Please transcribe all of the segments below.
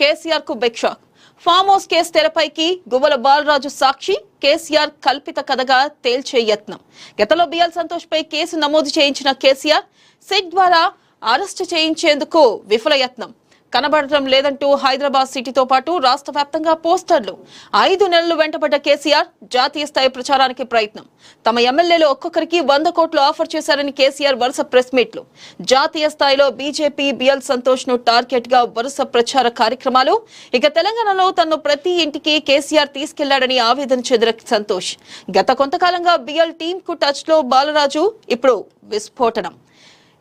కేసీఆర్ కు big shock. Farm house case తెరపైకి గువ్వల బాలరాజు సాక్షి, కేసీఆర్ కల్పిత కథగా తేల్చే యత్నం. గతంలో బిఎల్ సంతోష్ పై కేసు నమోదు చేయించిన కేసీఆర్ సిట్ ద్వారా అరెస్టు చేయించేందుకు విఫల యత్నం. కనబడటం లేదంటూ హైదరాబాద్ సిటీతో పాటు రాష్ట్ర వ్యాప్తంగా పోస్టర్లు. 5 నెలలు వెంటబడ్డ కేసీఆర్ జాతీయ స్థాయి ప్రచారానికి ప్రయత్నం. తమ ఎమ్మెల్యేలు ఒక్కొక్కరికి 100 కోట్లు ఆఫర్ చేశారని కేసీఆర్ వరుస ప్రెస్ మీట్లు. జాతీయ స్థాయిలో బీజేపీ బిఎల్ సంతోష్ ను టార్గెట్ గా వరుస ప్రచార కార్యక్రమాలు. ఇక తెలంగాణలో తను ప్రతి ఇంటికి కేసీఆర్ తీసుకెళ్లాడని ఆవేదన చెందిన సంతోష్. గత కొంతకాలంగా బిఎల్ టీమ్ కు టచ్ లో బాలరాజు. ఇప్పుడు విస్ఫోటనం.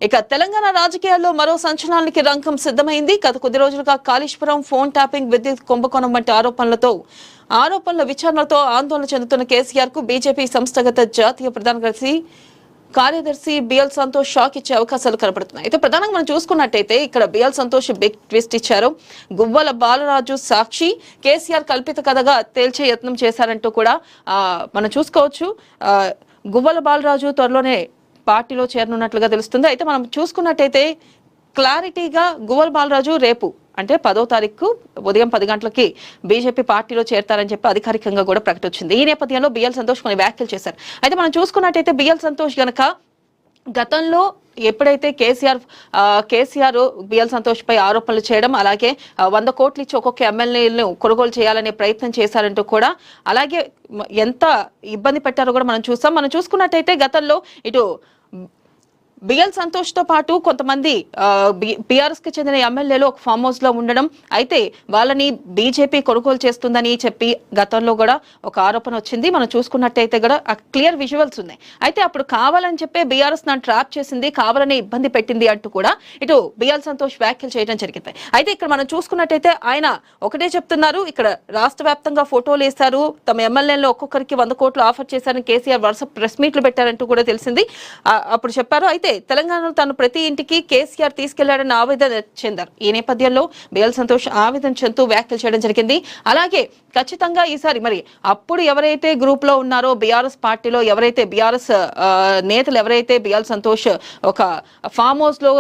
ఇక తెలంగాణ రాజకీయాల్లో మరో సంచలనానికి రంగం సిద్ధమైంది. గత కొద్ది రోజులుగా కాళేశ్వరం, ఫోన్ ట్యాపింగ్, విద్యుత్ కుంభకోణం వంటి ఆరోపణల విచారణలతో ఆందోళన చెందుతున్న కేసీఆర్ కు బీజేపీ సంస్థాగత జాతీయ ప్రధాన కార్యదర్శి బిఎల్ సంతోష్ షాక్ ఇచ్చే అవకాశాలు కనబడుతున్నాయి. అయితే ప్రధానంగా మనం చూసుకున్నట్టయితే ఇక్కడ బిఎల్ సంతోష్ బిగ్ ట్విస్ట్ ఇచ్చారు. గువ్వల బాలరాజు సాక్షి, కేసీఆర్ కల్పిత కథగా తేల్చే యత్నం చేశారంటూ కూడా మనం చూసుకోవచ్చు. గువ్వల బాలరాజు త్వరలోనే పార్టీలో చేరనున్నట్లుగా తెలుస్తుంది. అయితే మనం చూసుకున్నట్టయితే క్లారిటీగా గువ్వల బాలరాజు రేపు అంటే 10వ తారీఖు ఉదయం 10 గంటలకి బీజేపీ పార్టీలో చేరతారని చెప్పి అధికారికంగా కూడా ప్రకటించింది. ఈ నేపథ్యంలో బిఎల్ సంతోష్ కొన్ని వ్యాఖ్యలు చేశారు. అయితే మనం చూసుకున్నట్టయితే బిఎల్ సంతోష్ గనక గతంలో ఎప్పుడైతే కేసీఆర్ బిఎల్ సంతోష్ పై ఆరోపణలు చేయడం, అలాగే 100 కోట్లు ఇచ్చి ఒక్కొక్క ఎమ్మెల్యేలను కొనుగోలు చేయాలనే ప్రయత్నం చేశారంటూ కూడా, అలాగే ఎంత ఇబ్బంది పెట్టారో కూడా మనం చూసాం. మనం చూసుకున్నట్టయితే గతంలో ఇటు బిఎల్ సంతోష్ తో పాటు కొంతమంది బీఆర్ఎస్ కి చెందిన ఎమ్మెల్యేలు ఒక ఫామ్ హౌస్ లో ఉండడం, అయితే వాళ్ళని బీజేపీ కొనుగోలు చేస్తుందని చెప్పి గతంలో కూడా ఒక ఆరోపణ వచ్చింది. మనం చూసుకున్నట్టయితే కూడా క్లియర్ విజువల్స్ ఉన్నాయి. అయితే అప్పుడు కావాలని చెప్పే బీఆర్ఎస్ నన్ను ట్రాప్ చేసింది, కావాలని ఇబ్బంది పెట్టింది అంటూ కూడా ఇటు బిఎల్ సంతోష్ వ్యాఖ్యలు చేయడం జరిగింది. అయితే ఇక్కడ మనం చూసుకున్నట్టయితే ఆయన ఒకటే చెప్తున్నారు. ఇక్కడ రాష్ట్ర వ్యాప్తంగా ఫోటోలు వేశారు, తమ ఎమ్మెల్యేలు ఒక్కొక్కరికి 100 కోట్లు ఆఫర్ చేశారని కేసీఆర్ వరుస ప్రెస్ మీట్లు పెట్టారంటూ కూడా తెలిసింది. అప్పుడు చెప్పారు. అయితే తెలంగాణలో తాను ప్రతి ఇంటికి కేసీఆర్ తీసుకెళ్లాడని ఆవేదన చెందారు. ఈ నేపథ్యంలో బిఎల్ సంతోష్ ఆవేదన చెందుతూ వ్యాఖ్యలు చేయడం జరిగింది. అలాగే ఖచ్చితంగా ఈసారి మరి అప్పుడు ఎవరైతే గ్రూప్ లో ఉన్నారో బీఆర్ఎస్ పార్టీలో ఎవరైతే బీఆర్ఎస్ నేతలు ఎవరైతే బిఎల్ సంతోష్ ఒక ఫామ్ హౌస్ లో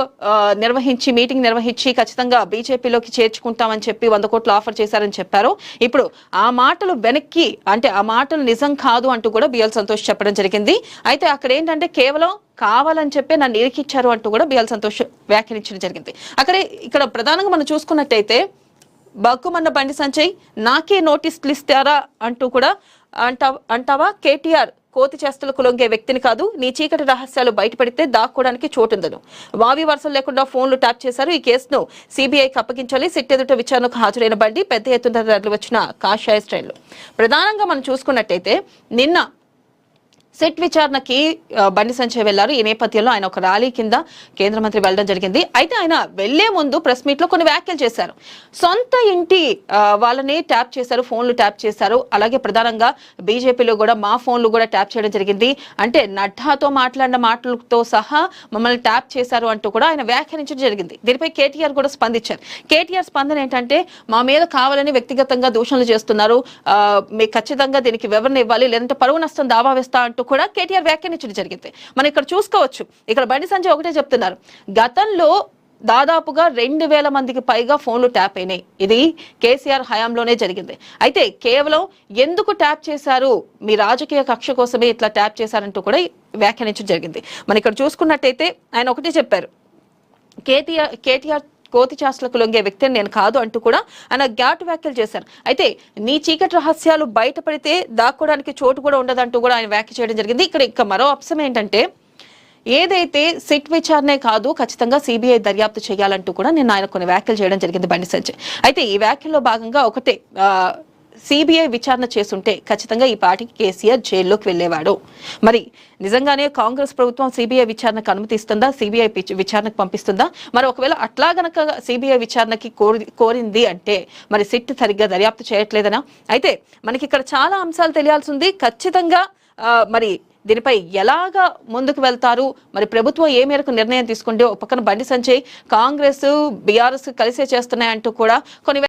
మీటింగ్ నిర్వహించి ఖచ్చితంగా బీజేపీలోకి చేర్చుకుంటామని చెప్పి 100 కోట్లు ఆఫర్ చేశారని చెప్పారు. ఇప్పుడు ఆ మాటలు వెనక్కి అంటే ఆ మాటలు నిజం కాదు అంటూ కూడా బిఎల్ సంతోష్ చెప్పడం జరిగింది. అయితే అక్కడ ఏంటంటే కేవలం కావాలని చెప్పి నన్ను ఇరికిచ్చారు అంటూ కూడా బిఎల్ సంతోష్ వ్యాఖ్యానించడం జరిగింది. ఇక్కడ ప్రధానంగా మనం చూసుకున్నట్టయితే బగ్గుమన్న బండి సంజయ్ నాకే నోటీసులు ఇస్తారా అంటూ కూడా అంటావా, కేటీఆర్ కోతి చేష్టలకు లొంగే వ్యక్తిని కాదు, నీ చీకటి రహస్యాలు బయటపడితే దాక్కోవడానికి చోటుందను. వావి వరుసలు లేకుండా ఫోన్లు ట్యాప్ చేశారు. ఈ కేసును సిబిఐకి అప్పగించాలి. సిట్ ఎదుట విచారణకు హాజరైన బండి పెద్ద ఎత్తున తరలి వచ్చిన కాషాయ స్టైల్లో. ప్రధానంగా మనం చూసుకున్నట్టయితే నిన్న సిట్ విచారణకి బండి సంజయ్ వెళ్లారు. ఈ నేపథ్యంలో ఆయన ఒక ర్యాలీ కింద కేంద్ర మంత్రి వెళ్లడం జరిగింది. అయితే ఆయన వెళ్లే ముందు ప్రెస్ మీట్ లో కొన్ని వ్యాఖ్యలు చేశారు. సొంత ఇంటి వాళ్ళని ట్యాప్ చేశారు, ఫోన్లు ట్యాప్ చేశారు. అలాగే ప్రధానంగా బీజేపీలో కూడా మా ఫోన్లు కూడా ట్యాప్ చేయడం జరిగింది. అంటే నడ్డాతో మాట్లాడిన మాటలతో సహా మమ్మల్ని ట్యాప్ చేశారు అంటూ కూడా ఆయన వ్యాఖ్యానించడం జరిగింది. దీనిపై కేటీఆర్ కూడా స్పందించారు. కేటీఆర్ స్పందన ఏంటంటే మా మీద కావాలని వ్యక్తిగతంగా దూషణలు చేస్తున్నారు, మీకు ఖచ్చితంగా దీనికి వివరణ ఇవ్వాలి, లేదంటే పరువు నష్టం దావా వేస్తా అంటూ కూడా కేటీఆర్ వ్యాఖ్యానించడం జరిగింది. మనం ఇక్కడ చూసుకోవచ్చు. ఇక్కడ బండి సంజయ్ ఒకటే చెప్తున్నారు, గతంలో దాదాపుగా 2000 మందికి పైగా ఫోన్లు ట్యాప్ అయినాయి. ఇది కేసీఆర్ హయాంలోనే జరిగింది. అయితే కేవలం ఎందుకు ట్యాప్ చేశారు, మీ రాజకీయ కక్ష కోసమే ఇట్లా ట్యాప్ చేశారంటూ కూడా వ్యాఖ్యానించడం జరిగింది. మనం ఇక్కడ చూసుకున్నట్టయితే ఆయన ఒకటే చెప్పారు, కేటీఆర్ కోతి చేష్టలకు లొంగే వ్యక్తిని నేను కాదు అంటూ కూడా ఆయన ఘాటు వ్యాఖ్యలు చేశారు. అయితే నీ చీకటి రహస్యాలు బయటపడితే దాక్కోవడానికి చోటు కూడా ఉండదంటూ కూడా ఆయన వ్యాఖ్య చేయడం జరిగింది. ఇక్కడ మరో అంశం ఏంటంటే ఏదైతే సిట్ విచారణే కాదు ఖచ్చితంగా సిబిఐ దర్యాప్తు చేయాలంటూ కూడా నేను ఆయన కొన్ని వ్యాఖ్యలు చేయడం జరిగింది బండి సంజయ్. అయితే ఈ వ్యాఖ్యల్లో భాగంగా ఒకటే, సిబిఐ విచారణ చేస్తుంటే ఖచ్చితంగా ఈ పార్టీకి కేసీఆర్ జైల్లోకి వెళ్లేవాడు. మరి నిజంగానే కాంగ్రెస్ ప్రభుత్వం సిబిఐ విచారణకు అనుమతిస్తుందా, సిబిఐ విచారణకు పంపిస్తుందా? మరి ఒకవేళ అట్లా గనక సిబిఐ విచారణకి కోరింది అంటే మరి సిట్ సరిగ్గా దర్యాప్తు చేయట్లేదనా? అయితే మనకి ఇక్కడ చాలా అంశాలు తెలియాల్సి ఉంది. ఖచ్చితంగా మరి దీనిపై ఎలాగా ముందుకు వెళ్తారు, మరి ప్రభుత్వం ఏ మేరకు నిర్ణయం తీసుకుంటే ఒక పక్కన బండి సంజయ్ కాంగ్రెస్ బీఆర్ఎస్ కలిసే చేస్తున్నాయంటూ కూడా కొన్ని